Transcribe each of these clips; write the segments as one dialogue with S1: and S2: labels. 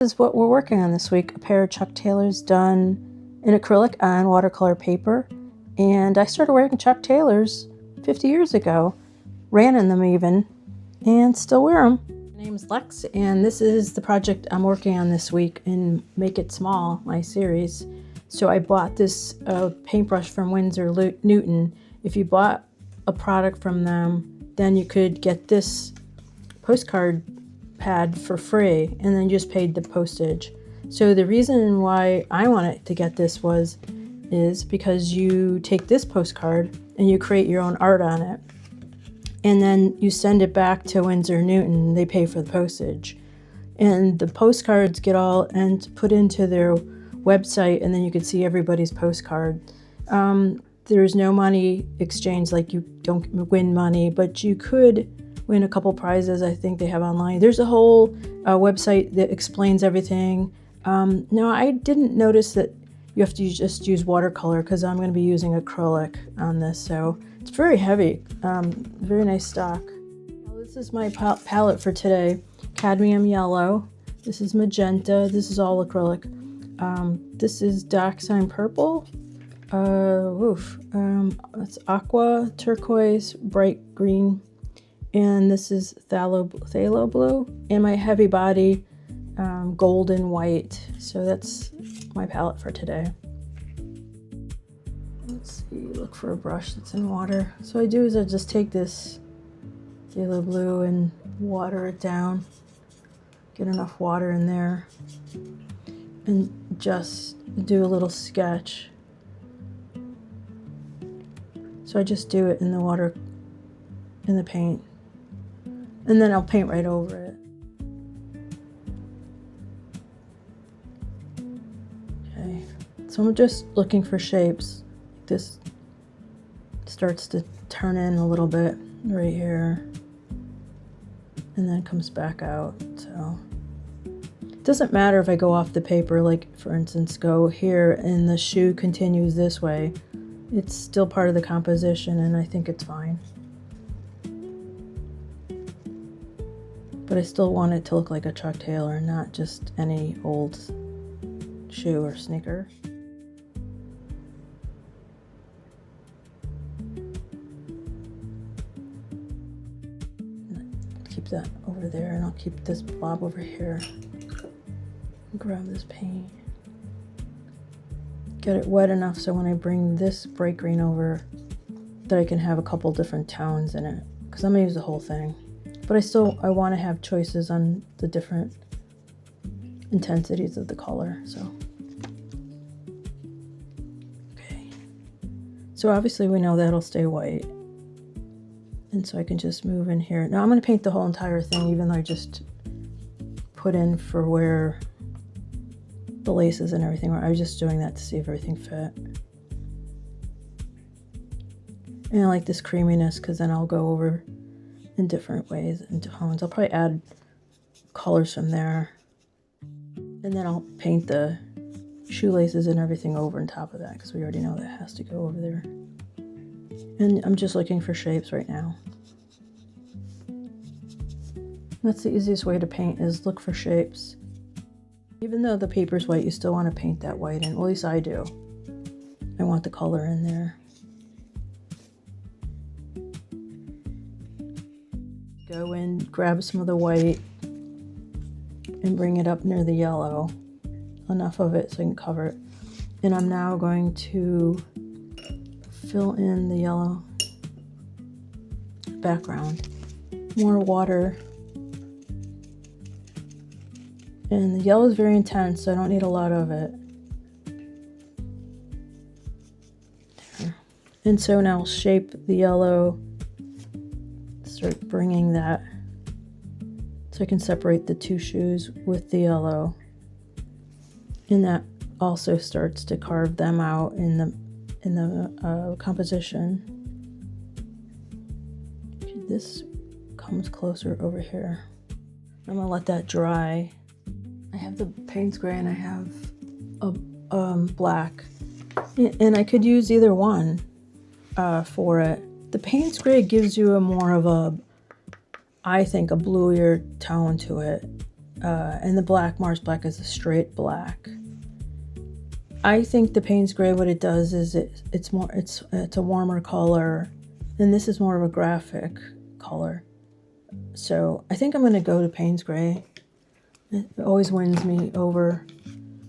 S1: This is what we're working on this week. A pair of Chuck Taylors done in acrylic on watercolor paper. And I started wearing Chuck Taylors 50 years ago. Ran in them even, and still wear them. My name's Lex, and this is the project I'm working on this week in Make It Small, my series. So I bought this paintbrush from Winsor Newton. If you bought a product from them, then you could get this postcard pad for free, and then just paid the postage. So the reason why I wanted to get this is because you take this postcard and you create your own art on it, and then you send it back to Winsor Newton. They pay for the postage, and the postcards get all and put into their website, and then you can see everybody's postcard. There's no money exchange, like you don't win money, but you could win a couple prizes. I think they have online. There's a whole website that explains everything. Now, I didn't notice that you have to just use watercolor because I'm going to be using acrylic on this, so it's very heavy. Very nice stock. Now, this is my palette for today. Cadmium yellow. This is magenta. This is all acrylic. This is dioxide purple. It's aqua, turquoise, bright green. And this is phthalo blue, and my heavy body gold and white. So that's my palette for today. Let's see, look for a brush that's in water. So what I do is I just take this phthalo blue and water it down, get enough water in there, and just do a little sketch. So I just do it in the water, in the paint. And then I'll paint right over it. Okay, so I'm just looking for shapes. This starts to turn in a little bit right here, and then comes back out. So it doesn't matter if I go off the paper, like for instance, go here and the shoe continues this way. It's still part of the composition, and I think it's fine. But I still want it to look like a Chuck Taylor, not just any old shoe or sneaker. Keep that over there, and I'll keep this blob over here. Grab this paint. Get it wet enough so when I bring this bright green over, that I can have a couple different tones in it, because I'm going to use the whole thing. But I want to have choices on the different intensities of the color. So, okay. So obviously we know that'll stay white. And so I can just move in here. Now I'm going to paint the whole entire thing, even though I just put in for where the laces and everything were. I was just doing that to see if everything fit. And I like this creaminess because then I'll go over in different ways and tones. I'll probably add colors from there, and then I'll paint the shoelaces and everything over on top of that, because we already know that has to go over there. And I'm just looking for shapes right now. That's the easiest way to paint, is look for shapes. Even though the paper's white, you still want to paint that white in. Well, at least I do. I want the color in there. Go in, grab some of the white, and bring it up near the yellow. Enough of it so I can cover it. And I'm now going to fill in the yellow background. More water. And the yellow is very intense, so I don't need a lot of it. There. And so now I'll shape the yellow. Start bringing that so I can separate the two shoes with the yellow, and that also starts to carve them out in the composition. Okay, this comes closer over here. I'm gonna let that dry. I have the paint spray and I have a black, and I could use either one for it. The paint spray gives you a more of a, I think, a bluier tone to it. and the black, Mars Black, is a straight black. I think the Payne's Gray, what it does is it's a warmer color, and this is more of a graphic color. So I think I'm going to go to Payne's Gray. It always wins me over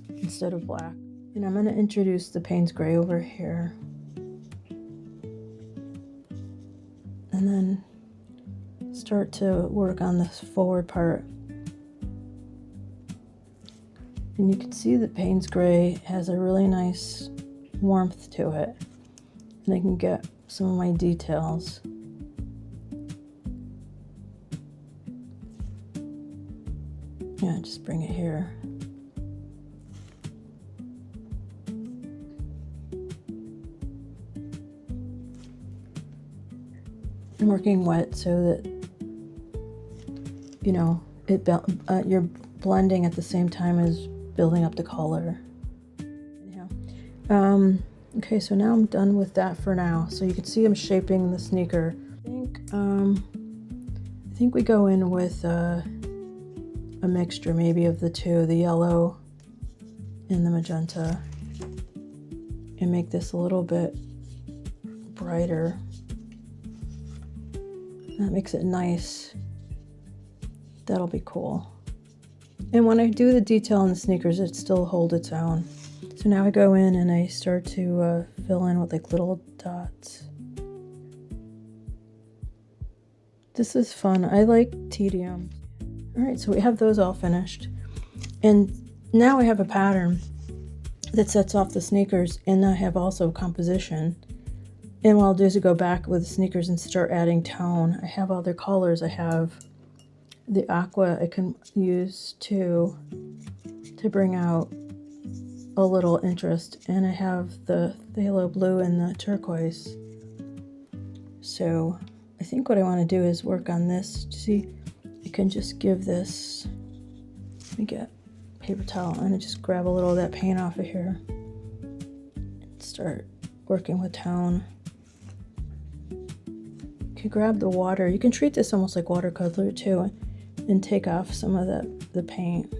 S1: instead of black. And I'm going to introduce the Payne's Gray over here. And then start to work on this forward part. And you can see that Payne's Gray has a really nice warmth to it. And I can get some of my details. Yeah, just bring it here. I'm working wet so that, you know, you're blending at the same time as building up the color. Anyhow, okay, so now I'm done with that for now. So you can see I'm shaping the sneaker. I think we go in with a mixture maybe of the two, the yellow and the magenta, and make this a little bit brighter. That makes it nice. That'll be cool. And when I do the detail on the sneakers, it still holds its own. So now I go in and I start to fill in with like little dots. This is fun. I like tedium. All right, so we have those all finished. And now I have a pattern that sets off the sneakers, and I have also composition. And what I'll do is go back with the sneakers and start adding tone. I have other colors. I have the aqua I can use to bring out a little interest. And I have the phthalo blue and the turquoise. So I think what I want to do is work on this. See, I can just give this, let me get a paper towel and I just grab a little of that paint off of here and start working with tone. You can grab the water. You can treat this almost like watercolor too, and take off some of the paint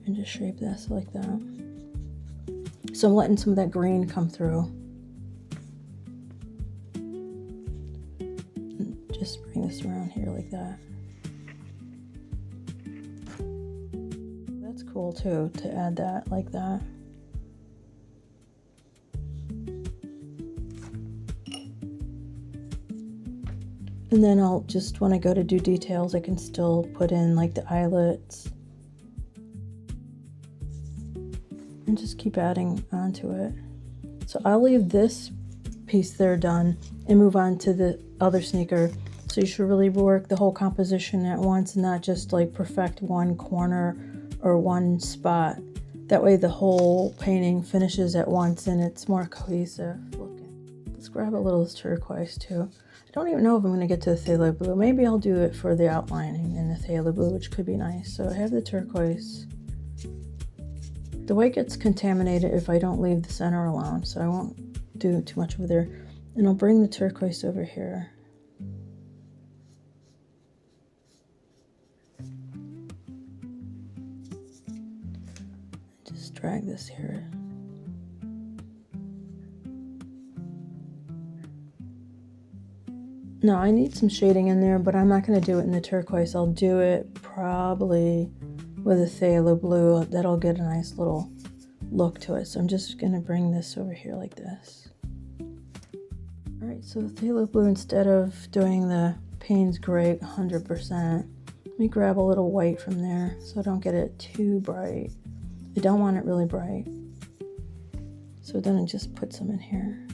S1: and just shape this like that. So I'm letting some of that green come through. And just bring this around here like that. That's cool too, to add that like that. And then I'll just, when I go to do details, I can still put in like the eyelets and just keep adding onto it. So I'll leave this piece there done and move on to the other sneaker. So you should really work the whole composition at once and not just like perfect one corner or one spot. That way the whole painting finishes at once and it's more cohesive looking. Let's grab a little turquoise too. I don't even know if I'm going to get to the phthalo blue. Maybe I'll do it for the outlining in the phthalo blue, which could be nice. So I have the turquoise. The white gets contaminated if I don't leave the center alone, so I won't do too much over there. And I'll bring the turquoise over here. Just drag this here. No, I need some shading in there, but I'm not going to do it in the turquoise. I'll do it probably with a phthalo blue. That'll get a nice little look to it. So I'm just going to bring this over here like this. All right, so the phthalo blue, instead of doing the Payne's Gray 100%, let me grab a little white from there so I don't get it too bright. I don't want it really bright. So then I just put some in here.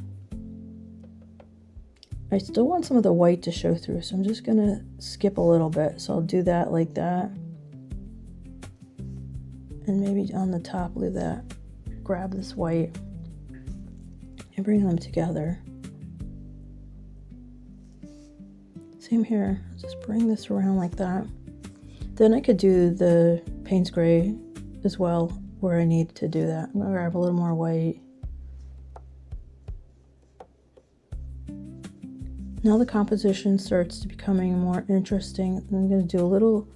S1: I still want some of the white to show through, so I'm just gonna skip a little bit. So I'll do that like that. And maybe on the top, leave that. Grab this white and bring them together. Same here, just bring this around like that. Then I could do the Payne's Gray as well, where I need to do that. I'm gonna grab a little more white. Now the composition starts to becoming more interesting. I'm going to do a little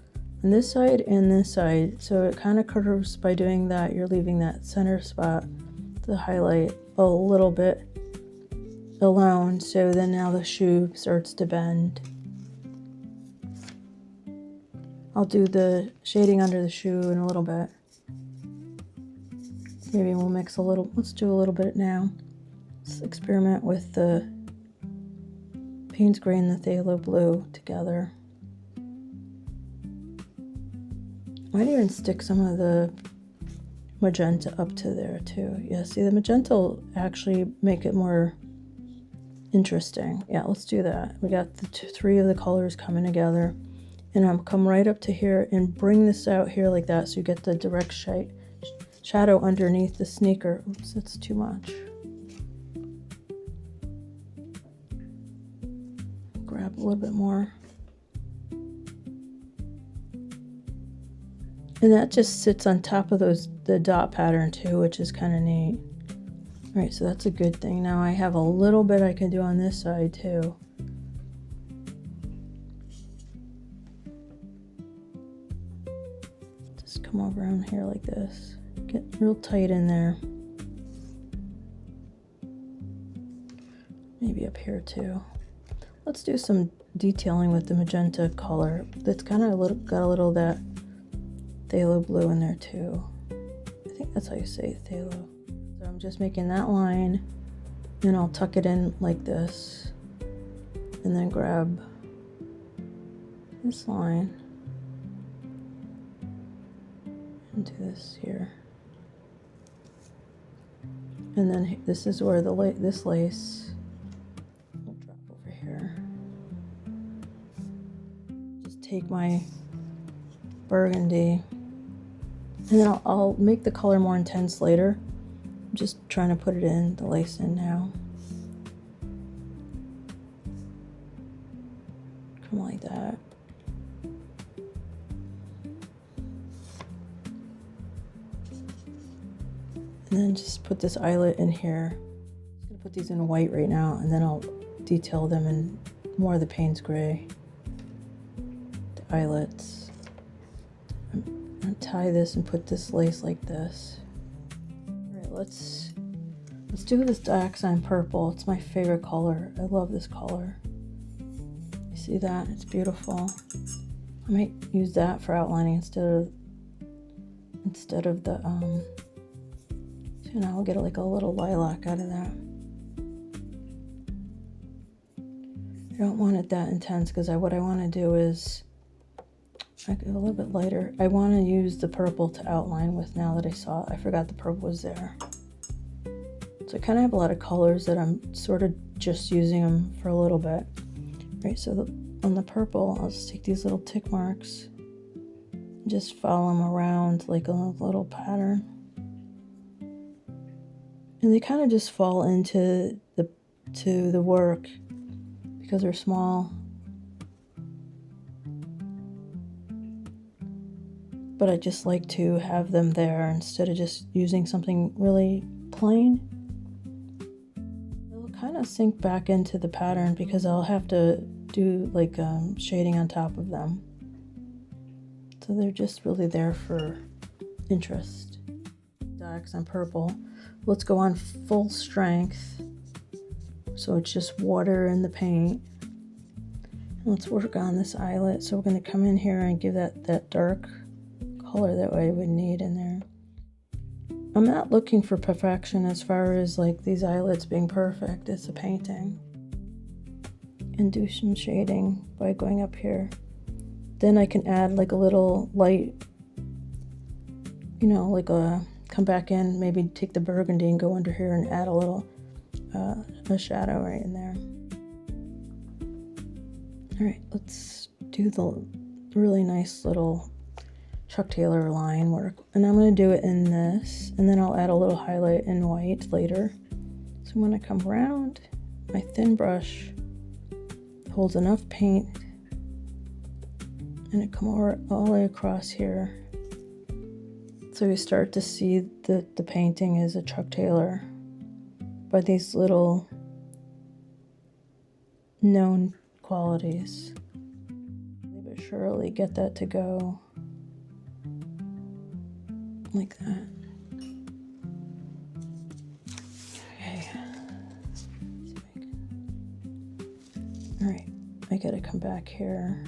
S1: on this side and this side. So it kind of curves by doing that. You're leaving that center spot to highlight a little bit alone. So then now the shoe starts to bend. I'll do the shading under the shoe in a little bit. Maybe we'll mix a little, let's do a little bit now. Let's experiment with the Payne's Gray and the Phthalo Blue together. Might even stick some of the magenta up to there too. Yeah, see, the magenta will actually make it more interesting. Yeah, let's do that. We got the three of the colors coming together. And I'm come right up to here and bring this out here like that so you get the direct shadow underneath the sneaker. Oops, that's too much. Grab a little bit more. And that just sits on top of the dot pattern too, which is kind of neat. All right, so that's a good thing. Now I have a little bit I can do on this side too. Just come over around here like this. Get real tight in there. Maybe up here too. Let's do some detailing with the magenta color. That's kind of got a little of that phthalo blue in there too. I think that's how you say it, phthalo. So I'm just making that line, and I'll tuck it in like this, and then grab this line and do this here. And then this is where this lace will drop over here. Just take my burgundy, and then I'll make the color more intense later. I'm just trying to put it in, the lace in now. Come like that. And then just put this eyelet in here. I'm gonna put these in white right now, and then I'll detail them in more of the Payne's Gray. The eyelets. I'm gonna tie this and put this lace like this. All right, let's do this dioxide purple. It's my favorite color. I love this color. You see that? It's beautiful. I might use that for outlining instead of the so now I'll get like a little lilac out of that. I don't want it that intense because what I want to do is make it a little bit lighter. I want to use the purple to outline with now that I saw it. I forgot the purple was there. So I kind of have a lot of colors that I'm sort of just using them for a little bit. Right, so on the purple, I'll just take these little tick marks and just follow them around like a little pattern. And they kind of just fall into the work because they're small. But I just like to have them there instead of just using something really plain. It'll kind of sink back into the pattern because I'll have to do like shading on top of them. So they're just really there for interest. Dioxide purple. Let's go on full strength. So it's just water in the paint. And let's work on this eyelet. So we're going to come in here and give that dark color that way we need in there. I'm not looking for perfection as far as like these eyelets being perfect. It's a painting. And do some shading by going up here. Then I can add like a little light, you know, like come back in, maybe take the burgundy and go under here and add a little a shadow right in there. All right, let's do the really nice little Chuck Taylor line work. And I'm going to do it in this, and then I'll add a little highlight in white later. So I'm going to come around, my thin brush holds enough paint, and it come over all the way across here. So you start to see that the painting is a Chuck Taylor by these little known qualities. But surely get that to go. like that. Okay. All right, I gotta come back here.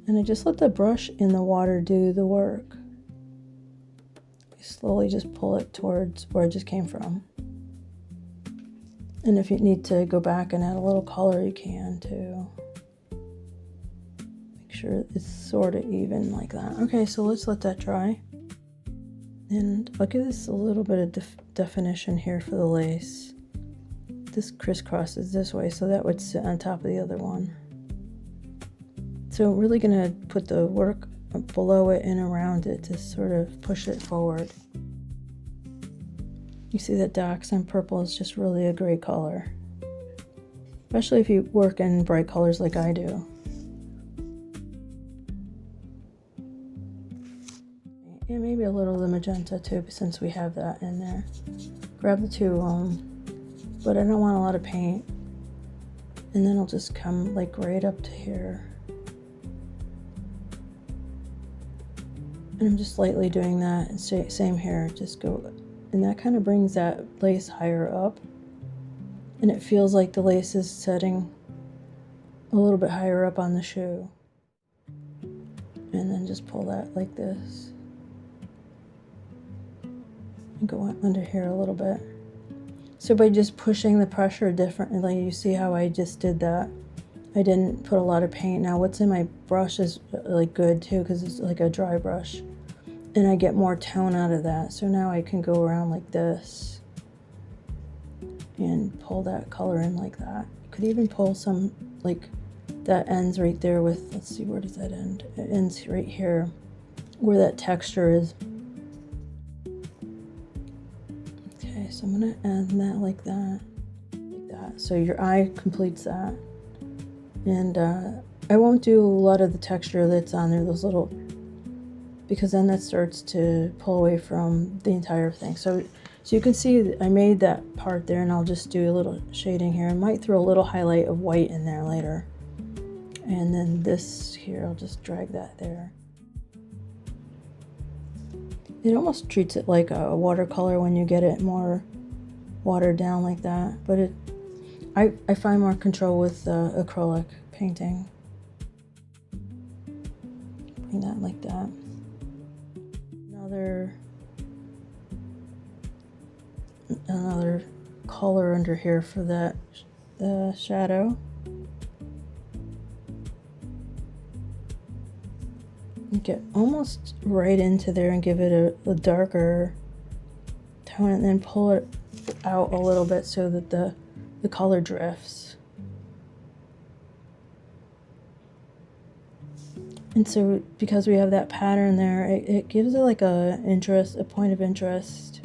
S1: And I just let the brush in the water do the work. I slowly just pull it towards where it just came from. And if you need to go back and add a little color, you can too. Make sure it's sort of even like that. Okay, so let's let that dry. And I'll give this a little bit of definition here for the lace. This crisscrosses this way, so that would sit on top of the other one. So really gonna put the work below it and around it to sort of push it forward. You see that dioxide purple is just really a great color, especially if you work in bright colors like I do. And maybe a little of the magenta too, since we have that in there. Grab the two, but I don't want a lot of paint. And then I'll just come like right up to here. And I'm just lightly doing that, and same here, just go. And that kind of brings that lace higher up. And it feels like the lace is setting a little bit higher up on the shoe. And then just pull that like this. And go under here a little bit. So by just pushing the pressure differently, you see how I just did that. I didn't put a lot of paint. Now what's in my brush is like good too, because it's like a dry brush. And I get more tone out of that. So now I can go around like this and pull that color in like that. You could even pull some, like that ends right there with, let's see, where does that end? It ends right here where that texture is. Okay, so I'm gonna end that like that. So your eye completes that. And I won't do a lot of the texture that's on there, those little, because then that starts to pull away from the entire thing. So you can see I made that part there, and I'll just do a little shading here. I might throw a little highlight of white in there later. And then this here, I'll just drag that there. It almost treats it like a watercolor when you get it more watered down like that. But I find more control with acrylic painting. Putting that like that. Another color under here for that the shadow. Get almost right into there and give it a darker tone, and then pull it out a little bit so that the color drifts. And so because we have that pattern there, it gives it like a point of interest.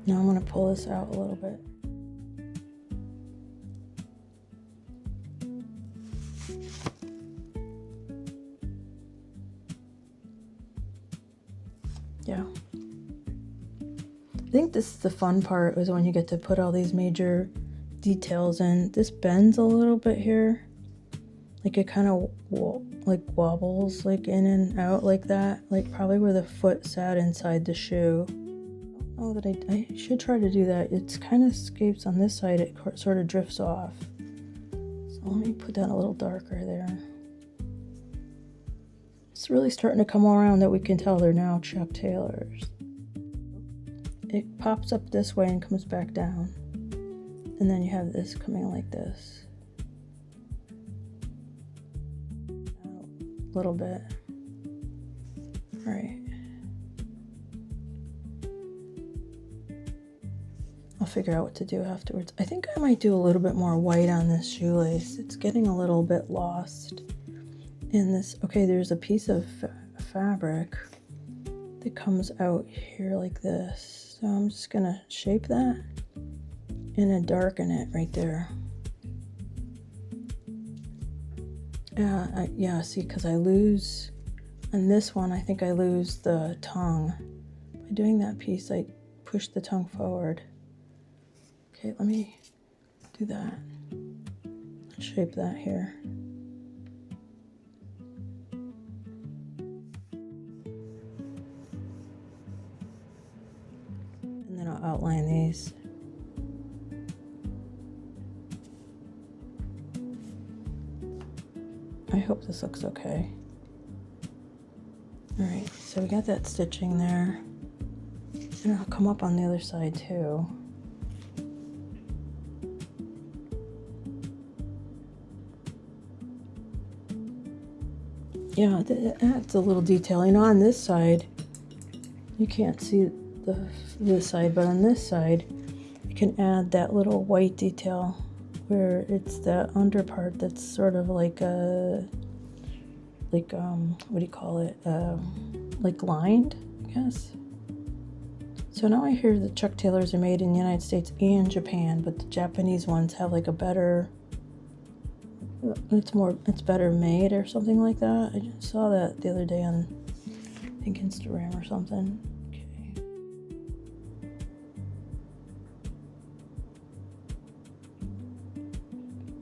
S1: Now I'm going to pull this out a little bit. Yeah. I think this is the fun part, is when you get to put all these major details in. This bends a little bit here. Like it kind of like wobbles like in and out like that. Like probably where the foot sat inside the shoe. Oh, that I should try to do that. It's kind of escapes on this side. It sort of drifts off. So let me put that a little darker there. It's really starting to come around that we can tell they're now Chuck Taylors. It pops up this way and comes back down. And then you have this coming like this. A little bit. All right. I'll figure out what to do afterwards. I think I might do a little bit more white on this shoelace. It's getting a little bit lost in this. Okay, there's a piece of fabric that comes out here like this. So I'm just gonna shape that and then darken it right there. Yeah, see, because I lose, on this one, I think I lose the tongue. By doing that piece, I push the tongue forward. Okay, let me do that. Shape that here. I'll outline these. I hope this looks okay. All right, so we got that stitching there. And I'll come up on the other side too. Yeah, it adds a little detail. You know, on this side, you can't see this side, but on this side, you can add that little white detail where it's the under part that's sort of like a, what do you call it? Like lined, I guess. So now I hear the Chuck Taylors are made in the United States and Japan, but the Japanese ones have like a better, it's better made or something like that. I just saw that the other day on, I think, Instagram or something. Okay.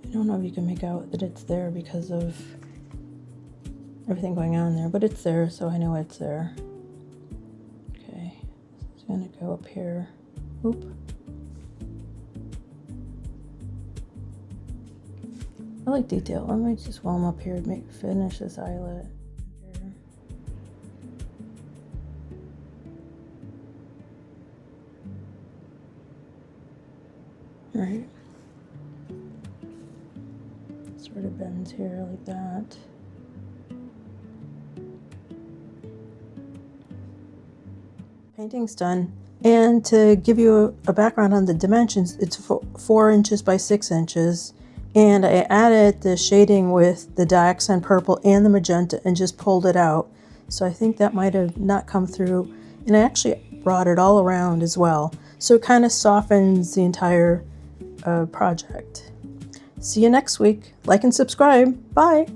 S1: I don't know if you can make out that it's there because of everything going on there, but it's there, so I know it's there. Okay, it's gonna go up here. Oop. I like detail. I might just while I'm up here finish this eyelet. All right. Sort of bends here like that. Painting's done. And to give you a background on the dimensions, it's 4 inches by 6 inches. And I added the shading with the dioxazine purple and the magenta and just pulled it out. So I think that might have not come through. And I actually brought it all around as well. So it kind of softens the entire project. See you next week. Like and subscribe. Bye.